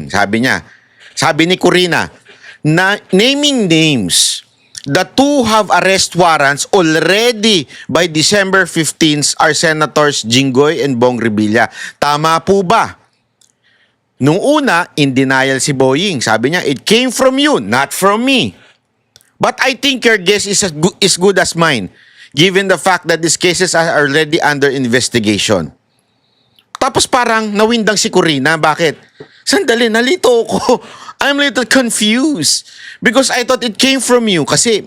sabi niya. Sabi ni Corina, na naming names, the two have arrest warrants already by December 15th are Senators Jinggoy and Bong Revilla. Tama po ba? Nung una, in denial si Boying. Sabi niya, it came from you, not from me. But I think your guess is as good as mine, given the fact that these cases are already under investigation. Tapos parang nawindang si Corina. Bakit? Sandali, nalito ko. I'm a little confused. Because I thought it came from you. Kasi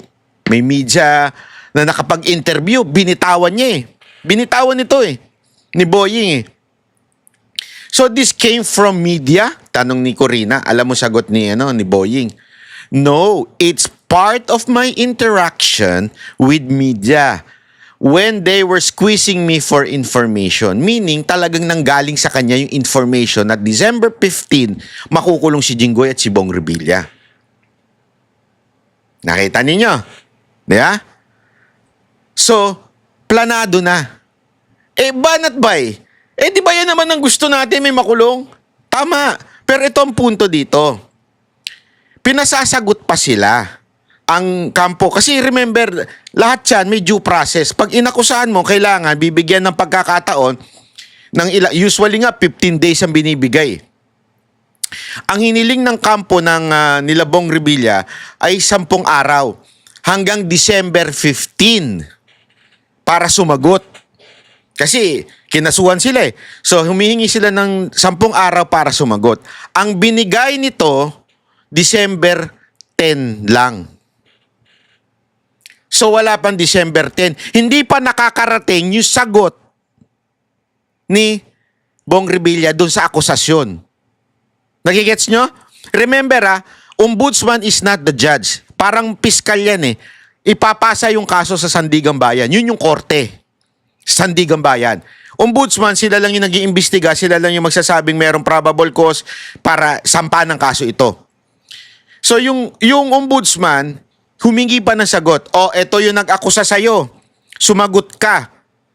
may media na nakapag-interview, binitawan niya eh. Binitawan nito eh. Ni Boying eh. So this came from media? Tanong ni Corina. Alam mo sagot ni Boying. No, it's part of my interaction with media when they were squeezing me for information. Meaning, talagang nanggaling sa kanya yung information na December 15, makukulong si Jinggoy at si Bong Revilla. Nakita ninyo? Diba? So, planado na. Banat bay? Di ba yan naman ang gusto natin, may makulong? Tama. Pero ito ang punto dito. Pinasasagot pa sila ang kampo. Kasi remember, lahat yan may due process. Pag inakusahan mo, kailangan bibigyan ng pagkakataon ng usually nga 15 days ang binibigay. Ang hiniling ng kampo ng nila Bong Revilla ay 10 araw hanggang December 15 para sumagot. Kasi kinasuhan sila eh. So humihingi sila ng 10 araw para sumagot. Ang binigay nito, December 10 lang. So wala pang December 10. Hindi pa nakakarating yung sagot ni Bong Revilla dun sa akusasyon. Nagigets nyo? Remember ombudsman is not the judge. Parang piskal yan eh. Ipapasa yung kaso sa Sandigang Bayan. Yun yung korte. Sandigang Bayan. Ombudsman, sila lang yung nag-iimbestiga, sila lang yung magsasabing merong probable cause para sampa ng kaso ito. So yung ombudsman, humingi pa ng sagot. Ito yung nag-akusa sa'yo. Sumagot ka.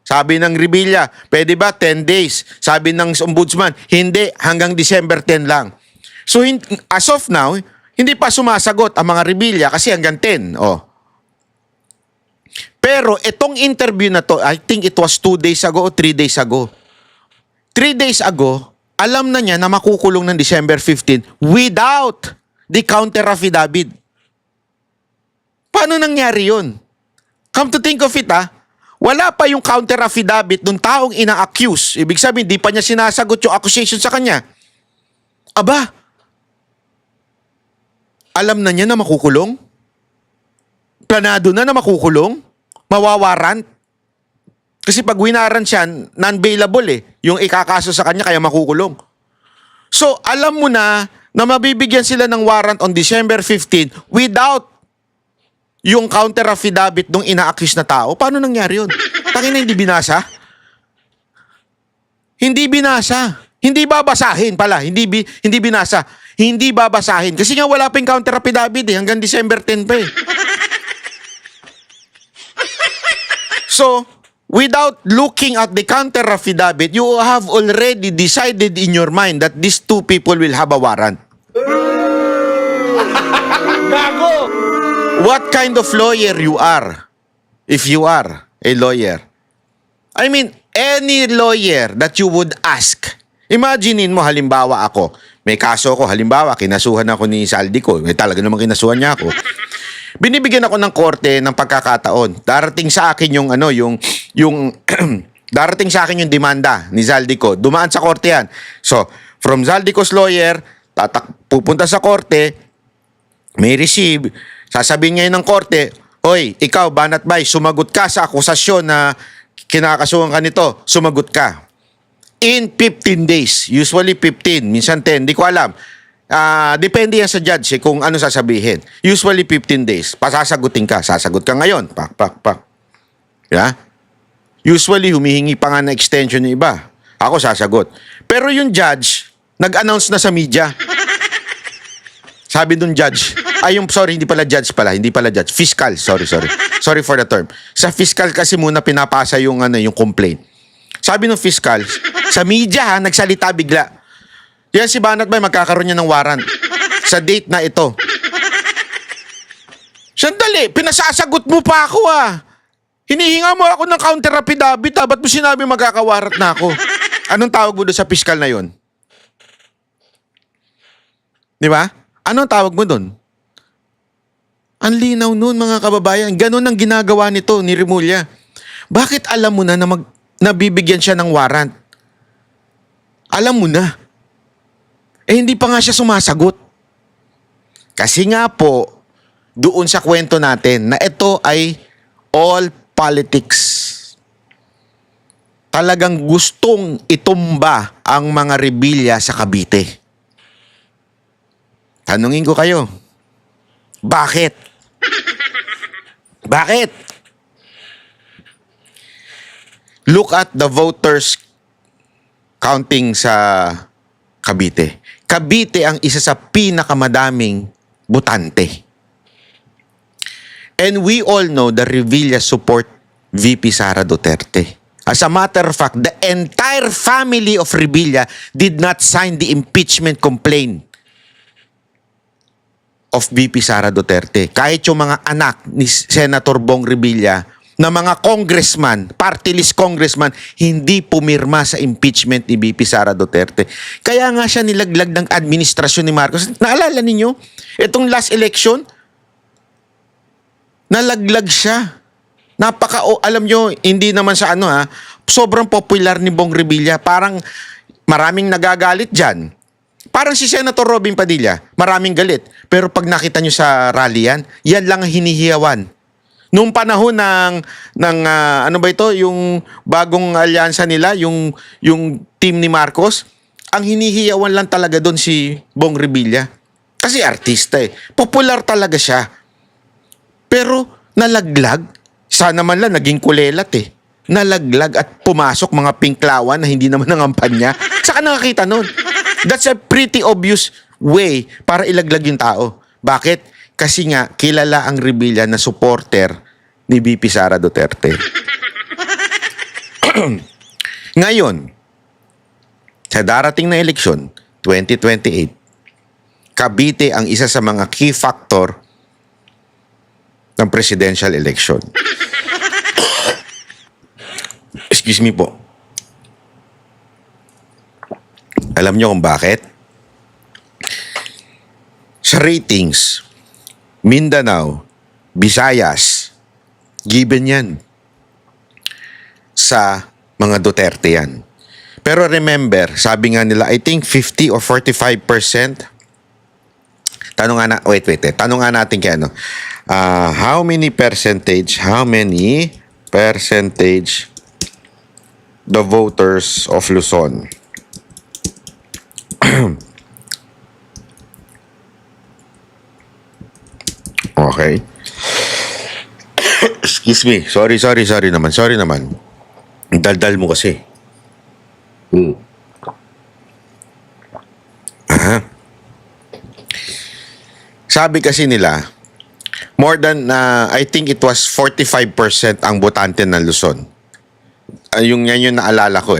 Sabi ng Revilla, pwede ba 10 days? Sabi ng ombudsman, hindi, hanggang December 10 lang. So as of now, hindi pa sumasagot ang mga Revilla kasi hanggang 10. Pero itong interview na to, I think it was 2 days ago o 3 days ago. 3 days ago, alam na niya na makukulong ng December 15 without the counter affidavit. Paano nangyari yun? Come to think of it wala pa yung counter affidavit ng taong ina-accuse. Ibig sabihin, di pa niya sinasagot yung accusation sa kanya. Aba, alam na niya na makukulong? Planado na makukulong? Mawawarant? Kasi pag winaran siya, non-bailable yung ikakaso sa kanya kaya makukulong. So, alam mo na mabibigyan sila ng warrant on December 15 without yung counter affidavit nung ina-accuse na tao. Paano nangyari yun? Tangina hindi binasa? Hindi binasa. Hindi babasahin pala. Hindi binasa. Hindi babasahin. Kasi nga wala pa yung counter affidavit hanggang December 10 pa So, without looking at the counter affidavit, you have already decided in your mind that these two people will have a warrant. Gago! What kind of lawyer you are? If you are a lawyer. I mean, any lawyer that you would ask. Imaginein mo, halimbawa ako. May kaso ako, halimbawa, kinasuhan ako ni Saldico. Talaga naman kinasuhan niya ako. Binibigyan ako ng korte ng pagkakataon. Darating sa akin yung darating sa akin yung demanda ni Zaldico. Dumaan sa korte yan. So, from Zaldico's lawyer, pupunta sa korte, may receive, sasabihin ngayon ng korte, "Oy, ikaw, Banat Bay, sumagot ka sa akusasyon na kinakasuhan ka nito. Sumagot ka." In 15 days. Usually 15, minsan 10, di ko alam. Depende yan sa judge kung ano sasabihin. Usually 15 days. Pasasagutin ka. Sasagot ka ngayon. Pak. Yeah? Usually, humihingi pa nga na extension yung iba. Ako sasagot. Pero yung judge, nag-announce na sa media. Sabi dun judge, hindi pala judge. Fiscal, sorry. Sorry for the term. Sa fiscal kasi muna pinapasa yung complaint. Sabi ng fiscal, sa media nagsalita bigla. Yan si Banat Bay, magkakaroon niya ng warrant sa date na ito. Sandali, pinasasagot mo pa ako Hinihinga mo ako ng counter affidavit Ba't mo sinabi magkakawarat na ako? Anong tawag mo doon sa piskal na yon? Di ba? Anong tawag mo doon? Ang linaw nun mga kababayan. Ganon ang ginagawa nito ni Remulla. Bakit alam mo na nabibigyan siya ng warrant? Alam mo na. Hindi pa nga siya sumasagot. Kasi nga po, doon sa kwento natin na ito ay all politics. Talagang gustong itumba ang mga Revilla sa Cavite. Tanungin ko kayo, bakit? Bakit? Look at the voters counting sa Cavite. Cavite ang isa sa pinakamadaming botante. And we all know the Revilla support VP Sara Duterte. As a matter of fact, the entire family of Revilla did not sign the impeachment complaint of VP Sara Duterte. Kahit yung mga anak ni Senator Bong Revilla na mga congressman, party list congressman, hindi pumirma sa impeachment ni VP Sara Duterte. Kaya nga siya nilaglag ng administrasyon ni Marcos. Naalala ninyo? Itong last election, nalaglag siya. Alam nyo, hindi naman sa sobrang popular ni Bong Revilla. Parang maraming nagagalit dyan. Parang si Senator Robin Padilla, maraming galit. Pero pag nakita nyo sa rally yan lang ang hinihiyawan. Noong panahon ng ano ba ito, yung bagong alyansa nila, yung team ni Marcos, ang hinihiyawan lang talaga doon si Bong Revilla. Kasi artista Popular talaga siya. Pero nalaglag, sana man lang naging kulelat Nalaglag at pumasok mga pinklawan na hindi naman nangampan niya. Saka nakakita nun. That's a pretty obvious way para ilaglag yung tao. Bakit? Kasi nga, kilala ang Revilla na supporter ni VP Sara Duterte. Ngayon, sa darating na eleksyon, 2028, Cavite ang isa sa mga key factor ng presidential election. Excuse me po. Alam niyo kung bakit? Sa ratings, Mindanao, Visayas, given yan sa mga Duterte yan. Pero remember, sabi nga nila, I think 50 or 45%. Tanong nga natin kay how many percentage the voters of Luzon? Okay. Excuse me. Sorry naman. Daldal mo kasi. Sabi kasi nila, more than, I think it was 45% ang botante ng Luzon. Yan yung naalala ko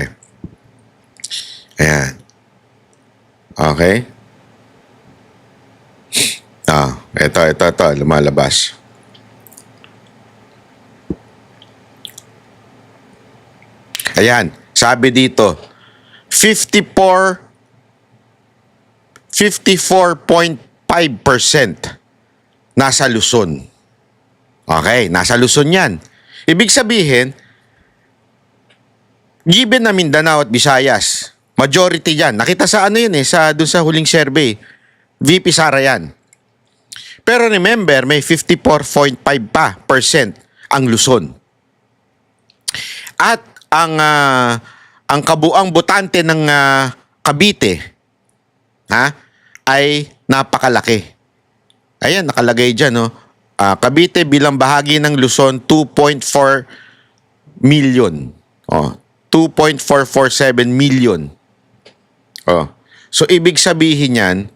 Ayan. Okay. Ito, lumalabas. Ayan, sabi dito, 54.5% nasa Luzon. Okay, nasa Luzon yan. Ibig sabihin, given na Mindanao at Visayas, majority yan. Nakita sa doon sa huling survey, VP Sara yan. Pero remember, may 54.5% ang Luzon. At ang kabuang botante ng Cavite ay napakalaki. Ayan, nakalagay dyan, Cavite bilang bahagi ng Luzon, 2.4 million. 2.447 million. So, ibig sabihin yan,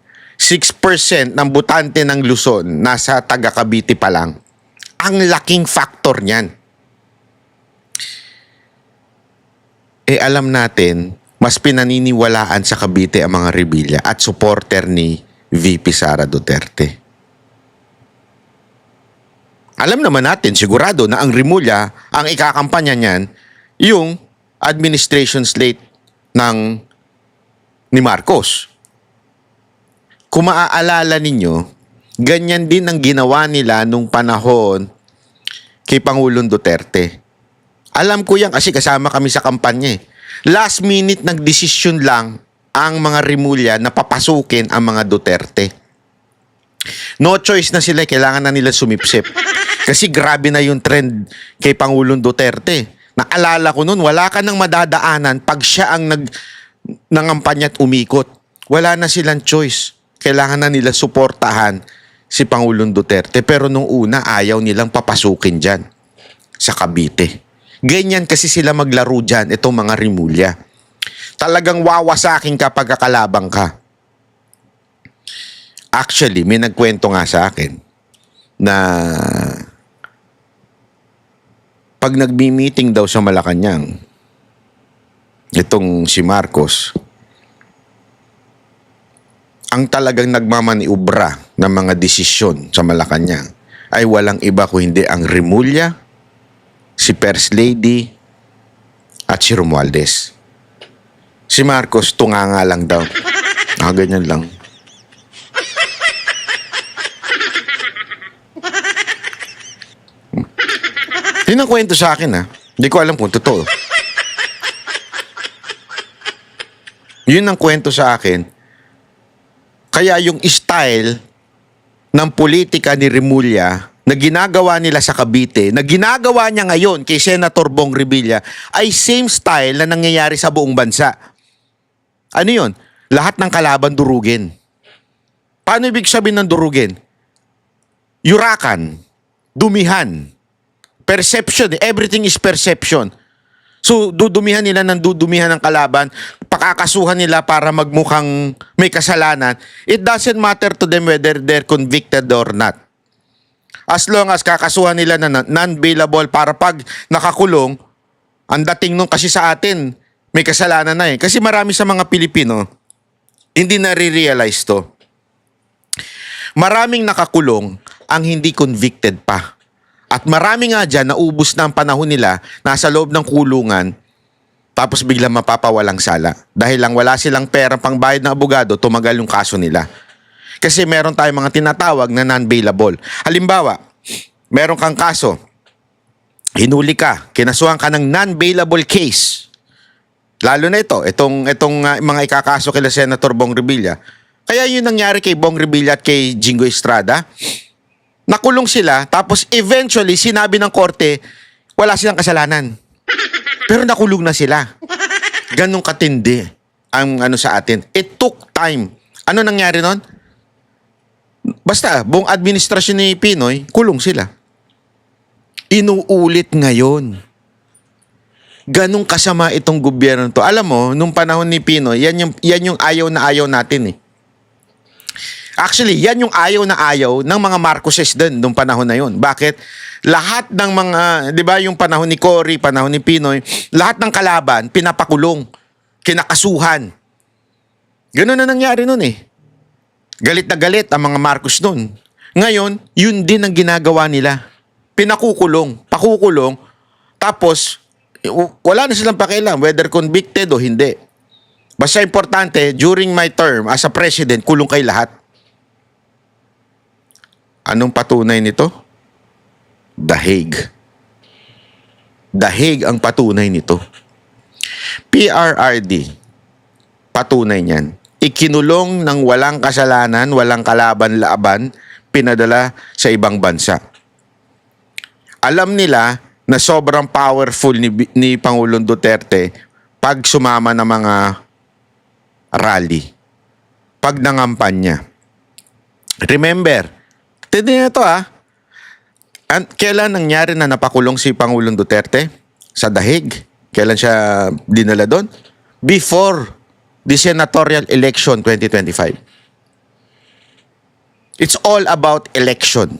6% ng botante ng Luzon nasa taga Cavite pa lang. Ang laking factor niyan. Alam natin mas pinaniniwalaan sa Cavite ang mga Revilla at supporter ni VP Sara Duterte. Alam naman natin, sigurado na ang Rimulya, ang ikakampanya niyan, yung administration slate ni Marcos. Kung maaalala ninyo, ganyan din ang ginawa nila nung panahon kay Pangulong Duterte. Alam ko yan kasi kasama kami sa kampanya eh. Last minute nagdesisyon lang ang mga Rimulya na papasukin ang mga Duterte. No choice na sila, kailangan na nila sumipsip. Kasi grabe na yung trend kay Pangulong Duterte. Naalala ko noon, wala ka nang madadaanan pag siya ang nangampanya at umikot. Wala na silang choice. Kailangan na nila suportahan si Pangulong Duterte. Pero nung una, ayaw nilang papasukin dyan sa Cavite. Ganyan kasi sila maglaro dyan, itong mga Rimulya. Talagang wawasakin ka pag kakalabang ka. Actually, may nagkwento nga sa akin na pag nagbi-meeting daw sa Malacanang, itong si Marcos, ang talagang nagmamaniubra ng mga desisyon sa Malacanang ay walang iba kung hindi ang Rimulya, si First Lady, at si Romualdez. Si Marcos, tunganga lang daw. Ganyan lang. Yun ang kwento sa akin ha. Hindi ko alam kung totoo. Yun ang kwento sa akin. Kaya yung style ng politika ni Rimulya na ginagawa nila sa Cavite, na ginagawa niya ngayon kay Senator Bong Revilla, ay same style na nangyayari sa buong bansa. Ano yun? Lahat ng kalaban durugin. Paano ibig sabihin ng durugin? Yurakan. Dumihan. Perception. Everything is perception. So, dudumihan nila ng dudumihan ng kalaban, pakakasuhan nila para magmukhang may kasalanan. It doesn't matter to them whether they're convicted or not. As long as kakasuhan nila na non-bailable para pag nakakulong, ang dating nung kasi sa atin, may kasalanan na eh. Kasi marami sa mga Pilipino, hindi nare-realize to. Maraming nakakulong ang hindi convicted pa. At marami nga dyan, naubos na ang panahon nila, nasa loob ng kulungan, tapos biglang mapapawalang sala. Dahil lang wala silang pera pang bayad ng abogado, tumagal yung kaso nila. Kasi meron tayong mga tinatawag na non-bailable. Halimbawa, meron kang kaso, hinuli ka, kinasuhan ka ng non-bailable case. Lalo na itong mga ikakaso kila Senator Bong Revilla. Kaya yun nangyari kay Bong Revilla at kay Jingo Estrada. Nakulong sila, tapos eventually sinabi ng korte, wala silang kasalanan. Pero nakulong na sila. Ganong katindi ang ano sa atin. It took time. Ano nangyari nun? Basta, buong administrasyon ni Pinoy, kulong sila. Inuulit ngayon. Ganong kasama itong gobyerno to. Alam mo, nung panahon ni Pinoy, yan yung ayaw na ayaw natin eh. Actually, yan yung ayaw na ayaw ng mga Marcoses din nung panahon na yun. Bakit? Lahat ng mga, di ba yung panahon ni Cory, panahon ni Pinoy, lahat ng kalaban, pinapakulong, kinakasuhan. Ganun na nangyari nun eh. Galit na galit ang mga Marcos nun. Ngayon, yun din ang ginagawa nila. Pinakukulong, pakukulong, tapos, wala na silang pakialam whether convicted o hindi. Basta importante, during my term as a president, kulong kay lahat. Anong patunay nito? The Hague. The Hague ang patunay nito. PRRD, patunay niyan. Ikinulong ng walang kasalanan, walang kalaban-laban, pinadala sa ibang bansa. Alam nila na sobrang powerful ni Pangulong Duterte pag sumama ng mga rally, pag nangampanya. Remember, tignan nyo ito kailan nangyari na napakulong si Pangulong Duterte? Sa The Hague. Kailan siya dinala doon? Before the senatorial election 2025. It's all about election.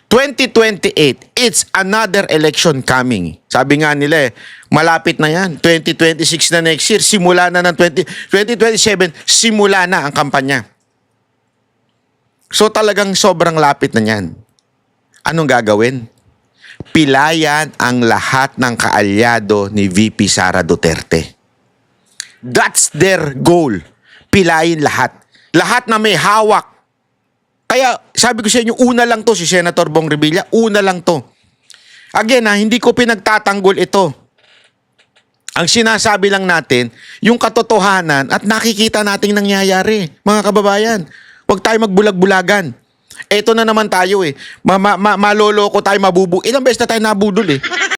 2028, it's another election coming. Sabi nga nila malapit na yan. 2026 na next year, simula na ng 2027, simula na ang kampanya. So talagang sobrang lapit na yan. Anong gagawin? Pilayan ang lahat ng kaalyado ni VP Sara Duterte. That's their goal. Pilayin lahat. Lahat na may hawak. Kaya sabi ko sa inyo, una lang to si Senator Bong Revilla, una lang to. Again hindi ko pinagtatanggol ito. Ang sinasabi lang natin, yung katotohanan at nakikita nating nangyayari, mga kababayan. Huwag tayo magbulag-bulagan. Eto na naman tayo maloloko tayo, ilang beses na tayo nabudol